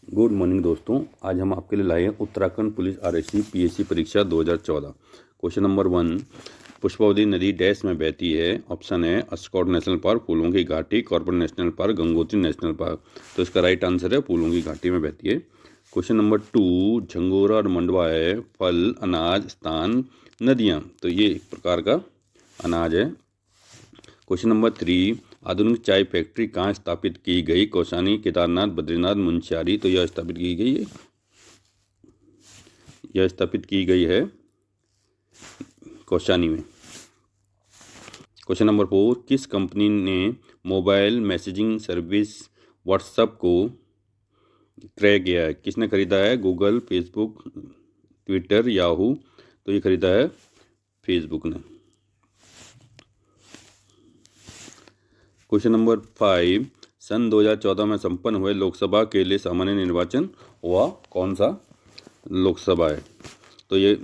Good morning दोस्तों, आज हम आपके लिए लाए हैं उत्तराखंड पुलिस आरक्षी पीएससी परीक्षा 2014। क्वेश्चन नंबर 1, पुष्पावती नदी डैश में बहती है। ऑप्शन है अस्कॉट नेशनल पार्क, फूलों की घाटी, Corbett national park, Gangotri national park. तो इसका राइट आंसर है फूलों की घाटी में बहती है। क्वेश्चन नंबर 2, झंगोरा और मंडवा है फल, अनाज, स्थान, नदियाँ। तो ये एक प्रकार का अनाज है। क्वेश्चन नंबर 3, आधुनिक चाय फैक्ट्री कहाँ स्थापित की गई। कौसानी, केदारनाथ, बद्रीनाथ, मुंशियारी। तो यह स्थापित की गई है, कौसानी में। क्वेश्चन नंबर 4, किस कंपनी ने मोबाइल मैसेजिंग सर्विस व्हाट्सएप को क्रय किया है। किसने खरीदा है। Google, Facebook, Twitter, Yahoo. तो ये खरीदा है फेसबुक ने। क्वेश्चन नंबर 5, सन 2014 में संपन्न हुए लोकसभा के लिए सामान्य निर्वाचन हुआ कौन सा लोकसभा है। तो ये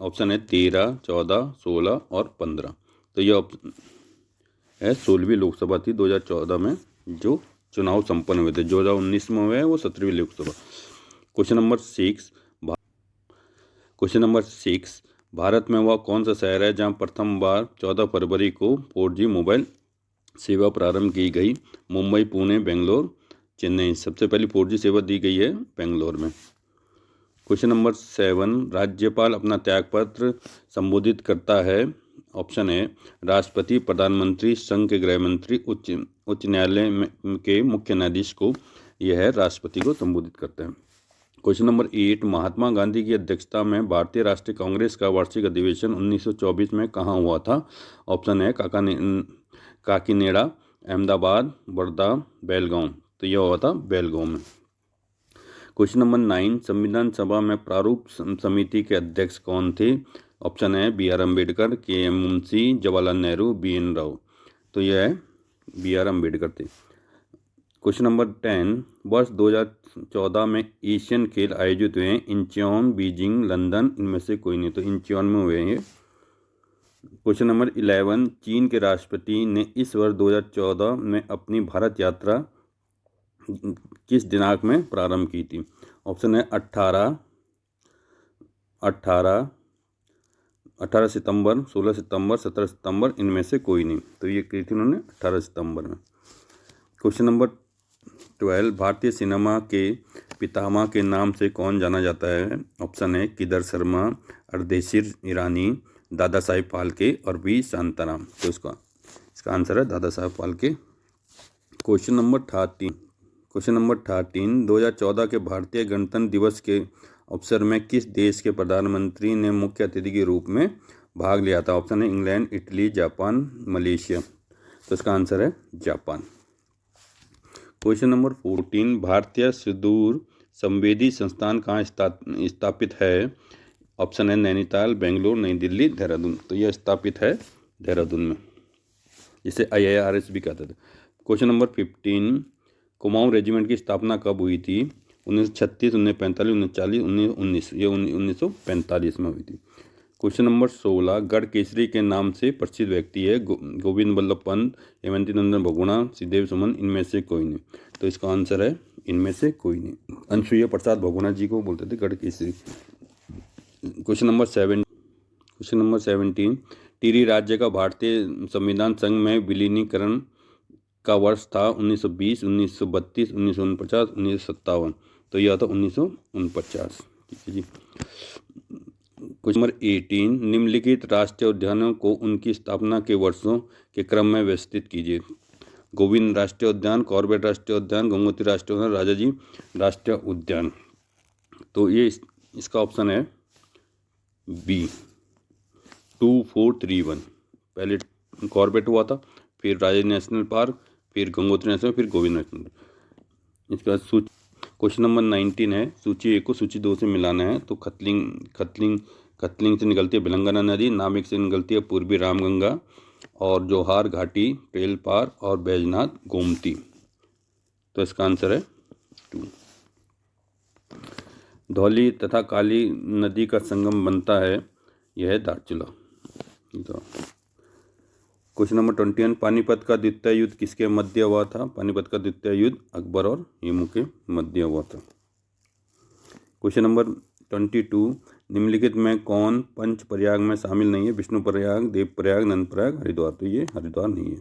ऑप्शन है 13, 14, 16 और 15। तो ये है 16वीं लोकसभा थी 2014 में जो चुनाव संपन्न हुए थे। 2019 में हुए हैं वो 17वीं लोकसभा। क्वेश्चन नंबर 6, भारत में वह कौन सा शहर है जहां प्रथम बार 14 फरवरी को 4G मोबाइल सेवा प्रारंभ की गई। मुंबई, पुणे, बेंगलोर, चेन्नई। सबसे पहली 4G सेवा दी गई है बेंगलोर में। क्वेश्चन नंबर 7, राज्यपाल अपना त्यागपत्र संबोधित करता है। ऑप्शन है राष्ट्रपति, प्रधानमंत्री, संघ के गृह मंत्री, उच्च न्यायालय के मुख्य न्यायाधीश को। यह है राष्ट्रपति को संबोधित करते हैं। क्वेश्चन नंबर 8, महात्मा गांधी की अध्यक्षता में भारतीय राष्ट्रीय कांग्रेस का वार्षिक अधिवेशन 1924 में कहाँ हुआ था। ऑप्शन है काकीनेडा, अहमदाबाद, वर्धा, बेलगांव। तो यह हुआ था बेलगांव में। क्वेश्चन नंबर 9, संविधान सभा में प्रारूप समिति के अध्यक्ष कौन थे। ऑप्शन है BR Ambedkar, KM Munshi, Jawaharlal Nehru, BN Rao. तो यह है BR अम्बेडकर थे। क्वेश्चन नंबर 10, वर्ष 2014 में एशियन खेल आयोजित हुए हैं। Incheon, Beijing, London. इनमें से कोई नहीं। तो इंचियोन में हुए हैं। क्वेश्चन नंबर 11, चीन के राष्ट्रपति ने इस वर्ष 2014 में अपनी भारत यात्रा किस दिनांक में प्रारंभ की थी। ऑप्शन है 18 सितंबर, 16 सितंबर, 17 सितंबर। इनमें से कोई नहीं। तो ये की थी उन्होंने 18 सितंबर में। क्वेश्चन नंबर 12, भारतीय सिनेमा के पितामह के नाम से कौन जाना जाता है। ऑप्शन है किदर शर्मा, अर्देशीर ईरानी, दादा साहेब फाल्के और V शांताराम। तो इसका आंसर है दादा साहेब फाल्के। क्वेश्चन नंबर 13, 2014 के भारतीय गणतंत्र दिवस के अवसर में किस देश के प्रधानमंत्री ने मुख्य अतिथि के रूप में भाग लिया था। ऑप्शन है इंग्लैंड, इटली, जापान, मलेशिया। तो इसका आंसर है जापान। क्वेश्चन नंबर 14, भारतीय सुदूर संवेदी संस्थान कहाँ स्थापित है। ऑप्शन है नैनीताल, बेंगलोर, नई दिल्ली, देहरादून। तो यह स्थापित है देहरादून में, जिसे IIRS भी कहते थे। क्वेश्चन नंबर 15, कुमाऊं रेजिमेंट की स्थापना कब हुई थी। 1936, 1945, 1940, 1919। ये 1945 में हुई थी। क्वेश्चन नंबर 16, गढ़ केसरी के नाम से प्रसिद्ध व्यक्ति है। गोविंद बल्लभ पंत, हेमंती नंदन बहुगुणा, श्रीदेव सुमन। इनमें से कोई नहीं। तो इसका आंसर है इनमें से कोई नहीं। अनसुईया प्रसाद बहुगुणा जी को बोलते थे गढ़ केसरी। क्वेश्चन नंबर 17, टिहरी राज्य का भारतीय संविधान संघ में विलीनीकरण का वर्ष था। 1920, 1932, 1949, 1957। तो यह था 1949। ठीक है जी। क्वेश्चन नंबर 18, निम्नलिखित राष्ट्रीय उद्यानों को उनकी स्थापना के वर्षों के क्रम में व्यवस्थित कीजिए। गोविंद राष्ट्रीय उद्यान, कॉर्बेट राष्ट्रीय उद्यान, गंगोत्री राष्ट्रीय उद्यान, राजाजी राष्ट्रीय उद्यान। तो ये इसका ऑप्शन है B, 2431। पहले कॉर्बेट हुआ था, फिर राजाजी नेशनल पार्क, फिर गंगोत्री नेशनल, फिर गोविंद नेशनल। इसका क्वेश्चन नंबर 19 है, सूची 1 को सूची 2 से मिलाना है। तो खतलिंग से निकलती है भिलंगना नदी, नामिक से निकलती है पूर्वी रामगंगा, और जोहार घाटी, टेल पार और बैजनाथ गोमती। तो इसका आंसर है 2। धौली तथा काली नदी का संगम बनता है। यह है दार्चुला। क्वेश्चन नंबर 21, पानीपत का द्वितीय युद्ध किसके मध्य हुआ था। पानीपत का द्वितीय युद्ध अकबर और हेमू के मध्य हुआ था। क्वेश्चन नंबर 22, निम्नलिखित में कौन पंच प्रयाग में शामिल नहीं है? विष्णु प्रयाग, देव प्रयाग, नंद प्रयाग, हरिद्वार। तो ये हरिद्वार नहीं है।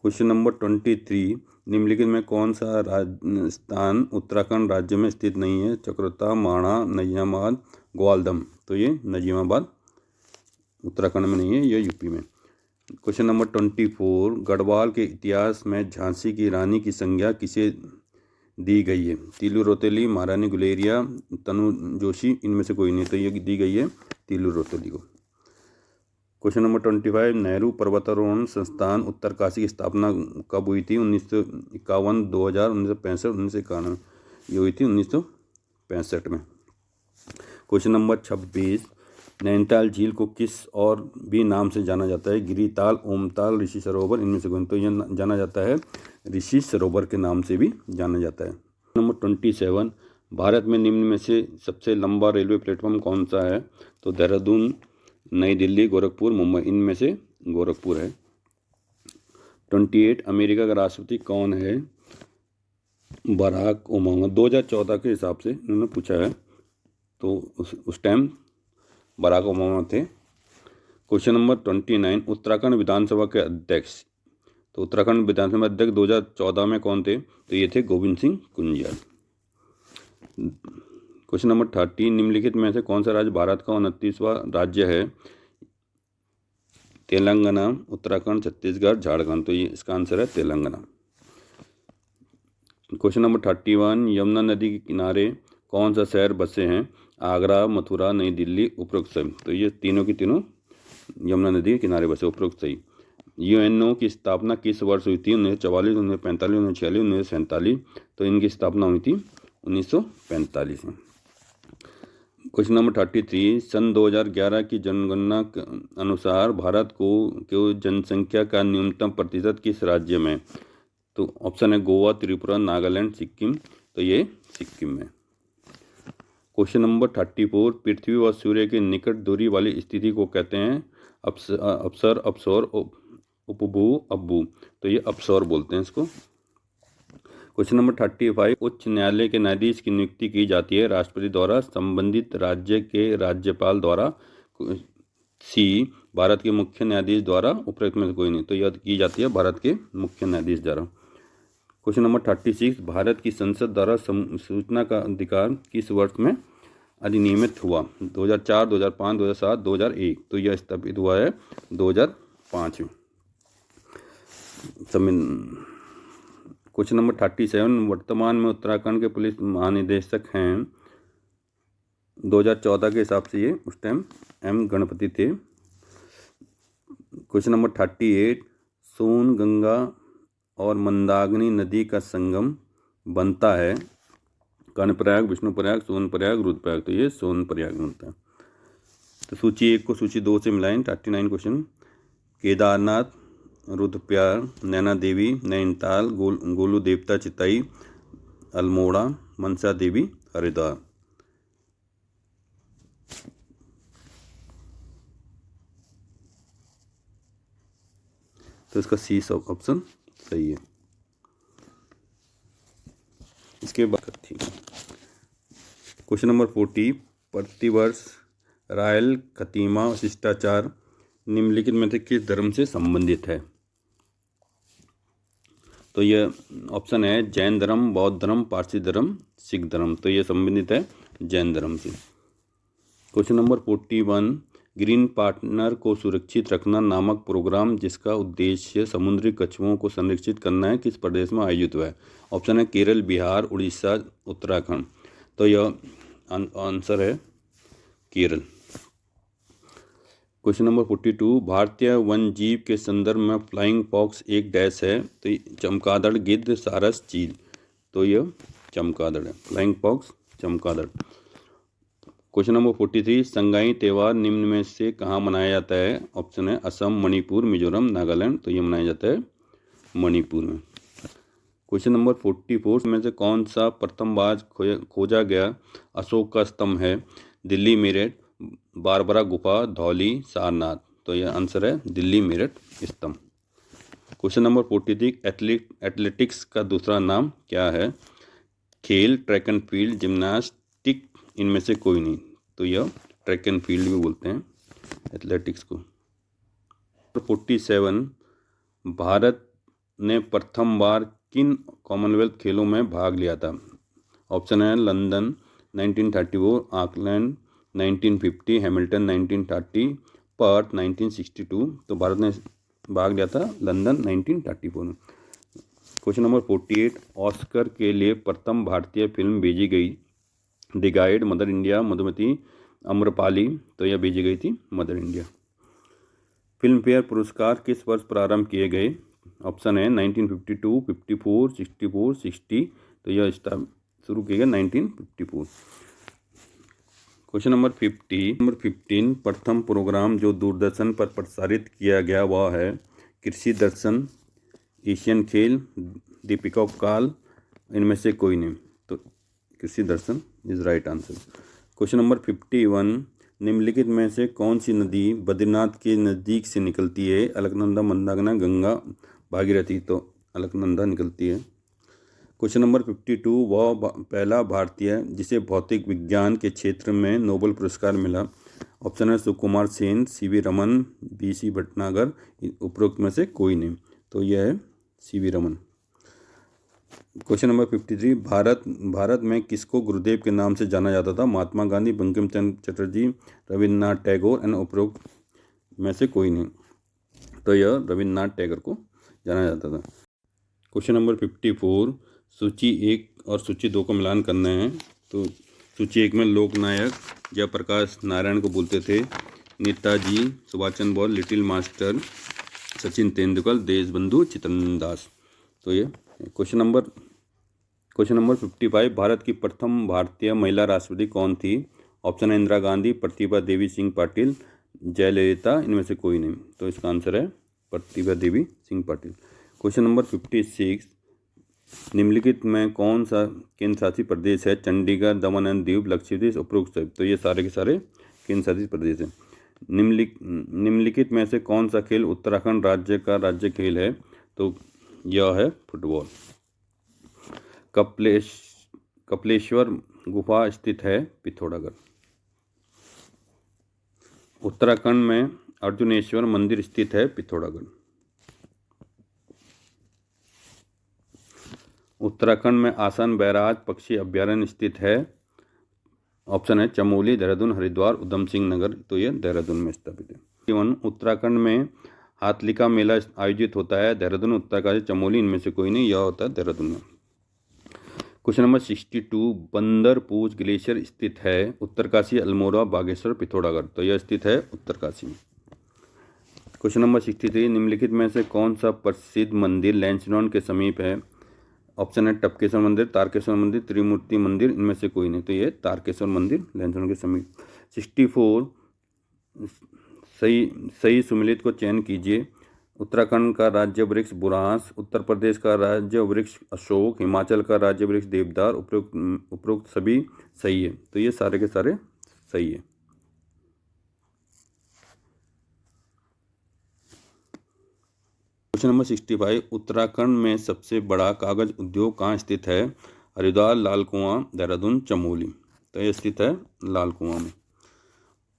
क्वेश्चन नंबर 23, निम्नलिखित में कौन सा स्थान उत्तराखंड राज्य में स्थित नहीं है? चक्रता, माणा, नजीमाबाद, ग्वालदम। तो ये नजीमाबाद उत्तराखंड में नहीं है, ये यूपी में। क्वेश्चन नंबर 24, गढ़वाल के इतिहास में झांसी की रानी की संज्ञा किसे दी गई है? तीलू रोतेली, महारानी गुलेरिया, तनु जोशी, इनमें से कोई नहीं। तो ये दी गई है तीलू रोतेली को। क्वेश्चन नंबर 25, नेहरू पर्वतारोहण संस्थान उत्तरकाशी की स्थापना कब हुई थी? 1951, 2000, 1965, 1991। ये हुई थी 1965 में। क्वेश्चन नंबर 26, नैनीताल झील को किस और भी नाम से जाना जाता है? गिरिताल, ओमताल, ऋषि सरोवर, इनमें से कोई। तो यह जाना जाता है ऋषि सरोवर के नाम से भी जाना जाता है। नंबर 27, भारत में निम्न में से सबसे लंबा रेलवे प्लेटफॉर्म कौन सा है? तो देहरादून, नई दिल्ली, गोरखपुर, मुंबई, इनमें से गोरखपुर है। 28, अमेरिका का राष्ट्रपति कौन है? Barack Obama. 2014 के हिसाब से इन्होंने पूछा है, तो उस टाइम बराक ओबामा थे। क्वेश्चन नंबर 29, उत्तराखंड विधानसभा के अध्यक्ष। तो उत्तराखंड विधानसभा अध्यक्ष 2014 में कौन थे? तो ये थे गोविंद सिंह कुंजियाल। क्वेश्चन नंबर 30, निम्नलिखित में से कौन सा राज्य भारत का 29वां राज्य है? तेलंगाना, उत्तराखंड, छत्तीसगढ़, झारखंड। तो ये इसका आंसर है तेलंगाना। क्वेश्चन नंबर 31, यमुना नदी के किनारे कौन सा शहर बसे हैं? आगरा, मथुरा, नई दिल्ली, उपरोक्त सही। तो ये तीनों की तीनों यमुना नदी के किनारे बसे, उपरोक्त सही। यूएनओ की स्थापना किस वर्ष हुई थी? 1944, 1945, 1946, 1947। तो इनकी स्थापना हुई थी 1945 में। क्वेश्चन नंबर 33, सन 2011 की जनगणना के अनुसार भारत को जनसंख्या का न्यूनतम प्रतिशत किस राज्य में? तो ऑप्शन है गोवा, त्रिपुरा, नागालैंड, सिक्किम। तो ये सिक्किम में। क्वेश्चन नंबर 34, पृथ्वी व सूर्य के निकट दूरी वाली स्थिति को कहते हैं? अवसर, अपसौर, उपभू, अब्बू। तो ये अपसौर बोलते हैं इसको। क्वेश्चन नंबर 35, उच्च न्यायालय के न्यायाधीश की नियुक्ति की जाती है राष्ट्रपति द्वारा, संबंधित राज्य के राज्यपाल द्वारा, सी भारत के मुख्य न्यायाधीश द्वारा, उपरोक्त में से कोई नहीं। तो यह की जाती है भारत के मुख्य न्यायाधीश द्वारा। क्वेश्चन नंबर 36, भारत की संसद द्वारा सूचना का अधिकार किस वर्ष में अधिनियमित हुआ? 2004, 2005, 2007, 2001। तो यह स्थापित हुआ है 2005 में। क्वेश्चन नंबर 37, वर्तमान में उत्तराखंड के पुलिस महानिदेशक हैं? 2014 के हिसाब से ये उस टाइम एम गणपति थे। क्वेश्चन नंबर 38, सोन, गंगा और मंदाकिनी नदी का संगम बनता है? कर्णप्रयाग, विष्णुप्रयाग, सोनप्रयाग, रुद्रप्रयाग। तो ये सोनप्रयाग बनता है। तो सूची 1 को सूची 2 से मिलाएं। 39 क्वेश्चन, केदारनाथ, रुद्रप्रयाग, नैना देवी, नैनीताल, गोलू देवता चिताई, अल्मोड़ा, मनसा देवी, हरिद्वार। तो इसका सी ऑप्शन सही है। इसके बाद ठीक है। क्वेश्चन नंबर 40, प्रतिवर्ष रायल खतीमा शिष्टाचार निम्नलिखित में से किस धर्म से संबंधित है? तो यह ऑप्शन है जैन धर्म, बौद्ध धर्म, पारसी धर्म, सिख धर्म। तो यह संबंधित है जैन धर्म से। क्वेश्चन नंबर 41, ग्रीन पार्टनर को सुरक्षित रखना नामक प्रोग्राम जिसका उद्देश्य समुद्री कछुओं को संरक्षित करना है किस प्रदेश में आयोजित हुआ है? ऑप्शन है केरल, बिहार, उड़ीसा, उत्तराखंड। तो यह आंसर है केरल। क्वेश्चन नंबर 42, भारतीय वन जीव के संदर्भ में फ्लाइंग फॉक्स एक डैश है? तो चमगादड़, गिद्ध, सारस, चील। तो यह चमगादड़ है, फ्लाइंग फॉक्स चमगादड़। क्वेश्चन नंबर 43, संगाई त्यौहार निम्न में से कहाँ मनाया जाता है? ऑप्शन है असम, मणिपुर, मिजोरम, नागालैंड। तो ये मनाया जाता है मणिपुर में। क्वेश्चन नंबर 44 में से कौन सा प्रथम बार खोजा गया अशोक का स्तंभ है? दिल्ली, मेरठ, बारबरा गुफा, धौली, सारनाथ। तो यह आंसर है दिल्ली मेरठ स्तंभ। क्वेश्चन नंबर 43, एथलेटिक्स का दूसरा नाम क्या है? खेल, ट्रैक एंड फील्ड, जिम्नास्टिक, इनमें से कोई नहीं। तो यह ट्रैक एंड फील्ड भी बोलते हैं एथलेटिक्स को। 47 भारत ने प्रथम बार किन कॉमनवेल्थ खेलों में भाग लिया था? ऑप्शन है लंदन 1934, ऑकलैंड 1950, हैमिल्टन 1930, पर्थ 1962। तो भारत ने भाग लिया था लंदन 1934 में। क्वेश्चन नंबर 48 ऑस्कर के लिए प्रथम भारतीय फिल्म भेजी गई? The guide, mother India, Madhumati, Amrapali. तो यह भेजी गई थी मदर इंडिया। फिल्म फेयर पुरस्कार किस वर्ष प्रारंभ किए गए? ऑप्शन है 1952, 54, 64, 60। तो यह शुरू किया गया 1954। क्वेश्चन नंबर 15 प्रथम प्रोग्राम जो दूरदर्शन पर प्रसारित किया गया वह है कृषि दर्शन, एशियन खेल, दीपिका उपकाल, इनमें से कोई नहीं। तो Krishi Darshan is right answer. Question number 51 निम्नलिखित में से कौन सी नदी बद्रीनाथ के नज़दीक से निकलती है? अलकनंदा, मंदाकिनी, गंगा, भागीरथी। तो अलकनंदा निकलती है। क्वेश्चन नंबर 52 वह पहला भारतीय जिसे भौतिक विज्ञान के क्षेत्र में नोबेल पुरस्कार मिला? ऑप्शन है सुकुमार सेन, सीवी रमन, बीसी भटनागर, उपरोक्त में से कोई नहीं। तो यह है CV Raman. Question number 53 Bharat में किसको गुरुदेव के नाम से जाना जाता था? महात्मा गांधी, बंकिम चंद्र चटर्जी, रविन्द्रनाथ टैगोर, एंड उपरोक्त में से कोई नहीं। तो यह रविन्द्रनाथ टैगोर को जाना जाता था। क्वेश्चन नंबर 54 सूची 1 और सूची 2 का मिलान करना है। तो सूची 1 में लोकनायक जयप्रकाश नारायण को बोलते थे, नेताजी सुभाष चंद्र बोस, लिटिल मास्टर सचिन तेंदुलकर, देशबंधु चित्तरंजन दास। तो ये क्वेश्चन नंबर 55 भारत की प्रथम भारतीय महिला राष्ट्रपति कौन थी? ऑप्शन है इंदिरा गांधी, प्रतिभा देवी सिंह पाटिल, जयललिता, इनमें से कोई नहीं। तो इसका आंसर है प्रतिभा देवी सिंह पाटिल। क्वेश्चन नंबर 56 निम्नलिखित में कौन सा केंद्र शासित प्रदेश है? चंडीगढ़, दमन एंड दीव, लक्षद्वीप, उपरोक्त सब। तो ये सारे के सारे केंद्र शासित प्रदेश हैं। निम्नलिखित में से कौन सा खेल उत्तराखंड राज्य का राज्य खेल है? तो यह है फुटबॉल। कपिलेश्वर गुफा स्थित है पिथौरागढ़। उत्तराखंड में अर्जुनेश्वर मंदिर स्थित है पिथौरागढ़। उत्तराखंड में आसन बैराज पक्षी अभ्यारण्य स्थित है। ऑप्शन है चमोली, देहरादून, हरिद्वार, उधम सिंह नगर। तो यह देहरादून में स्थापित है। उत्तराखंड में हाथलिका मेला आयोजित होता है? देहरादून, उत्तरकाशी, चमोली, इनमें से कोई नहीं। यह होता है देहरादून में। क्वेश्चन नंबर 62 बंदरपूछ ग्लेशियर स्थित है? उत्तरकाशी, अल्मोड़ा, बागेश्वर, पिथौरागढ़। तो यह स्थित है उत्तरकाशी में। क्वेश्चन नंबर 63 निम्नलिखित में से कौन सा प्रसिद्ध मंदिर लैंसडॉन के समीप है? ऑप्शन है टपकेश्वर मंदिर, तारकेश्वर मंदिर, त्रिमूर्ति मंदिर, इनमें से कोई नहीं। तो ये तारकेश्वर मंदिर लैंसडॉन के समीप। 64 सही सुमेलित को चयन कीजिए। उत्तराखंड का राज्य वृक्ष बुरांस, उत्तर प्रदेश का राज्य वृक्ष अशोक, हिमाचल का राज्य वृक्ष देवदार। उपरोक्त सभी सही है। तो ये सारे के सारे सही है। क्वेश्चन नंबर 65 उत्तराखंड में सबसे बड़ा कागज उद्योग कहाँ स्थित है? हरिद्वार, लाल कुआं, देहरादून, चमोली। तो यह स्थित है लाल कुआं में।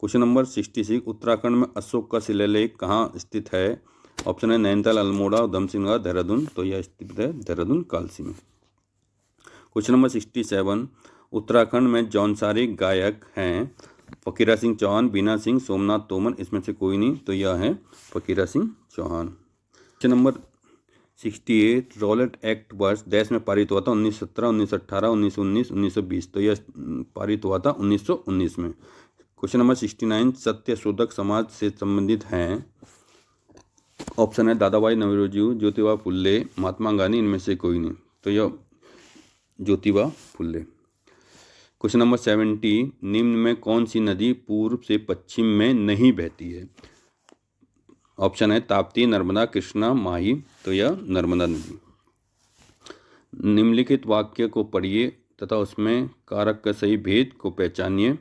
क्वेश्चन नंबर 66 उत्तराखंड में अशोक का शिलालेख कहाँ स्थित है? ऑप्शन है नैनीताल, अल्मोड़ा, उधम सिंह नगर, देहरादून। तो यह स्थित है देहरादून कालसी में। क्वेश्चन नंबर 67 उत्तराखंड में जौनसारी गायक हैं? फकीरा सिंह चौहान, बीना सिंह, सोमनाथ तोमर, इसमें से कोई नहीं। तो यह है Fakira Singh Chauhan. Question number 68 Rowlatt act वर्ष देश में पारित हुआ था? 1917, 1918, 1919, 1920। तो यह पारित हुआ था 1919 में। क्वेश्चन नंबर 69 सत्य शोधक समाज से संबंधित हैं? ऑप्शन है दादा भाई नवरोजी, ज्योतिबा फुल्ले, महात्मा गांधी, इनमें से कोई नहीं। तो यह ज्योतिबा फुल्ले। क्वेश्चन नंबर 70 निम्न में कौन सी नदी पूर्व से पश्चिम में नहीं बहती है? ऑप्शन है ताप्ती, नर्मदा, कृष्णा, माही। तो यह नर्मदा नदी। निम्नलिखित वाक्य को पढ़िए तथा उसमें कारक का सही भेद को पहचानिए।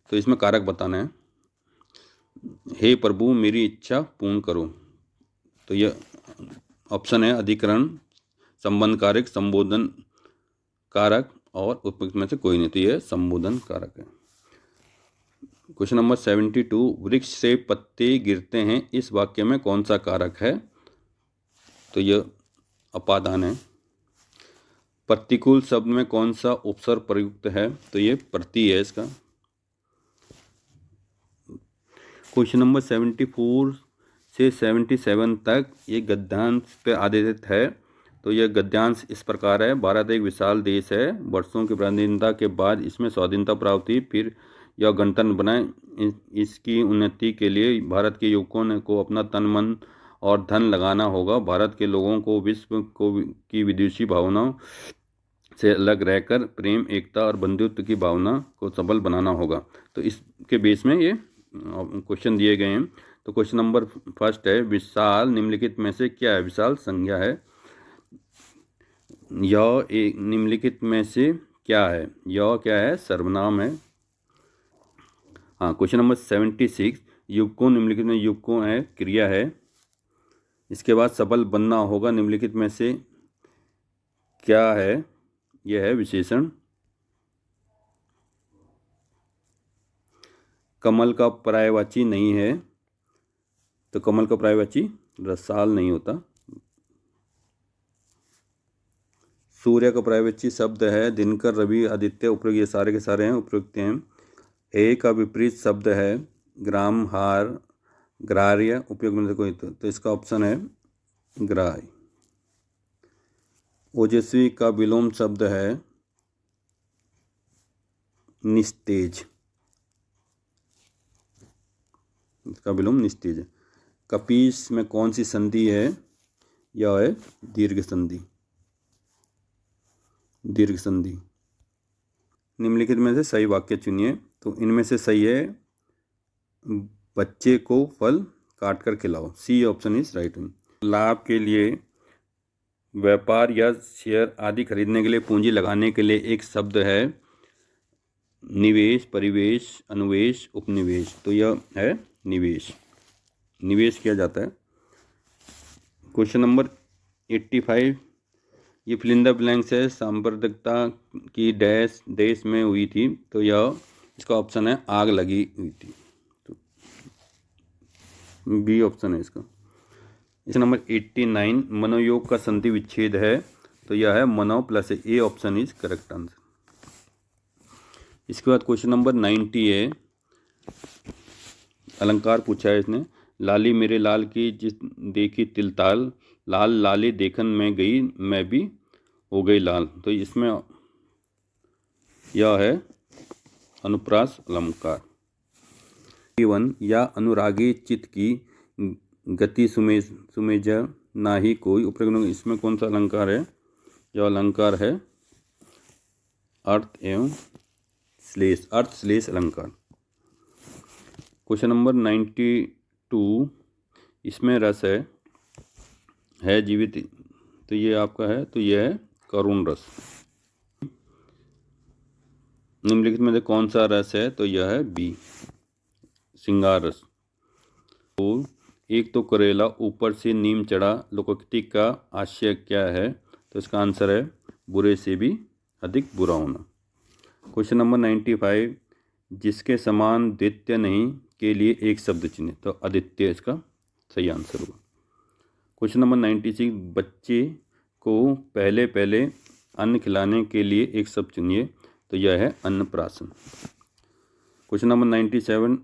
तो इसमें कारक बताना है। हे प्रभु मेरी इच्छा पूर्ण करो। तो यह ऑप्शन है अधिकरण, संबंध कारक, संबोधन कारक और उपयुक्त में से कोई नहीं, तो यह संबोधन कारक है। क्वेश्चन नंबर 72, वृक्ष से पत्ते गिरते हैं, इस वाक्य में कौन सा कारक है? तो यह अपादान है। प्रतिकूल शब्द में कौन सा उपसर्ग प्रयुक्त है? तो ये प्रति है इसका। क्वेश्चन नंबर 74 से 77 तक ये गद्यांश पे आधारित है। तो यह गद्यांश इस प्रकार है। भारत एक विशाल देश है, वर्षों की पराधीनता के बाद इसमें स्वाधीनता प्राप्त हुई, फिर यह गणतंत्र बनाए। इसकी उन्नति के लिए भारत के युवकों को अपना तन मन और धन लगाना होगा। भारत के लोगों को विश्व की विदेशी भावनाओं से अलग रहकर प्रेम, एकता और बंधुत्व की भावना को सबल बनाना होगा। तो इसके बेस में ये क्वेश्चन दिए गए हैं। तो क्वेश्चन नंबर फर्स्ट है, विशाल निम्नलिखित में से क्या है? विशाल संज्ञा है। यह एक निम्नलिखित में से क्या है? यह क्या है? सर्वनाम है। हाँ, क्वेश्चन नंबर 76, युवकों निम्नलिखित में युवकों है, क्रिया है। इसके बाद सबल बनना होगा, निम्नलिखित में से क्या है? यह है विशेषण। कमल का पर्यायवाची नहीं है, तो कमल का पर्यायवाची रसाल नहीं होता। सूर्य का पर्यायवाची शब्द है दिनकर, रवि, आदित्य। उपयोग ये सारे के सारे हैं, उपयुक्त हैं। ए का विपरीत शब्द है ग्राम, हार, ग्राह्य। उपयोग में से कोई, तो इसका ऑप्शन है ग्राह्य। ओजस्वी का विलोम शब्द है निस्तेज, इसका विलोम निस्तेज है। कपीस में कौन सी संधि है? यह है दीर्घ संधि, दीर्घ संधि। निम्नलिखित में से सही वाक्य चुनिए। तो इनमें से सही है, बच्चे को फल काट कर खिलाओ। C option is right. लाभ के लिए, व्यापार या शेयर आदि खरीदने के लिए, पूंजी लगाने के लिए एक शब्द है निवेश, परिवेश, अनुवेश, उपनिवेश। तो यह है निवेश, निवेश किया जाता है। क्वेश्चन नंबर 85, ये फिल इन द ब्लैंक्स है। सांप्रदायिकता की डैश देश में हुई थी, तो यह इसका ऑप्शन है आग लगी हुई थी, तो बी ऑप्शन है इसका। इस नंबर 89, मनोयोग का संधि विच्छेद है, तो यह है मनो plus A option is correct answer. इसके बाद क्वेश्चन नंबर 90 है, अलंकार पूछा है इसने। लाली मेरे लाल की जिस देखी तिलताल, लाल लाली देखन में गई मैं भी हो गई लाल। तो इसमें यह है अनुप्रास अलंकार। 1, या अनुरागी चित्त की गति सुमेज ना ही कोई। उपयोग इसमें कौन सा अलंकार है? यह अलंकार है अर्थ एवं श्लेष, अर्थ श्लेष अलंकार। क्वेश्चन नंबर 92, इसमें रस है जीवित, तो ये आपका है, तो यह है करुण रस। निम्नलिखित में से कौन सा रस है? तो यह है बी, श्रृंगार रस। तो एक तो करेला ऊपर से नीम चढ़ा, लोकोक्ति का आशय क्या है? तो इसका आंसर है बुरे से भी अधिक बुरा होना। क्वेश्चन नंबर 95, जिसके समान द्वितीय नहीं के लिए एक शब्द चुने। तो आदित्य इसका सही आंसर होगा। क्वेश्चन नंबर 96, बच्चे को पहले पहले अन्न खिलाने के लिए एक शब्द चुनिए। तो यह है अन्नप्राशन। क्वेश्चन नंबर 97,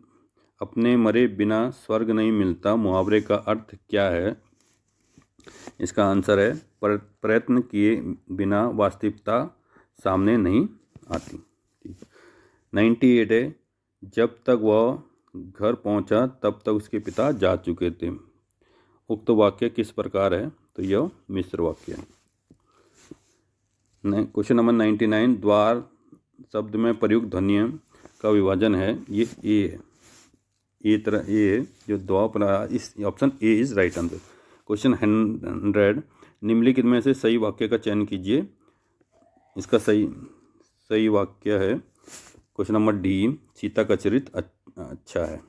अपने मरे बिना स्वर्ग नहीं मिलता, मुहावरे का अर्थ क्या है? इसका आंसर है प्रयत्न किए बिना वास्तविकता सामने नहीं आती। 98 है, जब तक वह घर पहुंचा तब तक उसके पिता जा चुके थे। उक्त वाक्य किस प्रकार है? तो यह मिश्र वाक्य है। क्वेश्चन नंबर 99, द्वार शब्द में प्रयुक्त ध्वनियों का विभाजन है, ये ए है, ए तरह ए है जो द्वा, इस option A is right answer. Question 100, निम्नलिखित में से सही वाक्य का चयन कीजिए। इसका सही वाक्य है क्वेश्चन नंबर डी, सीता का चरित्र अच्छा है।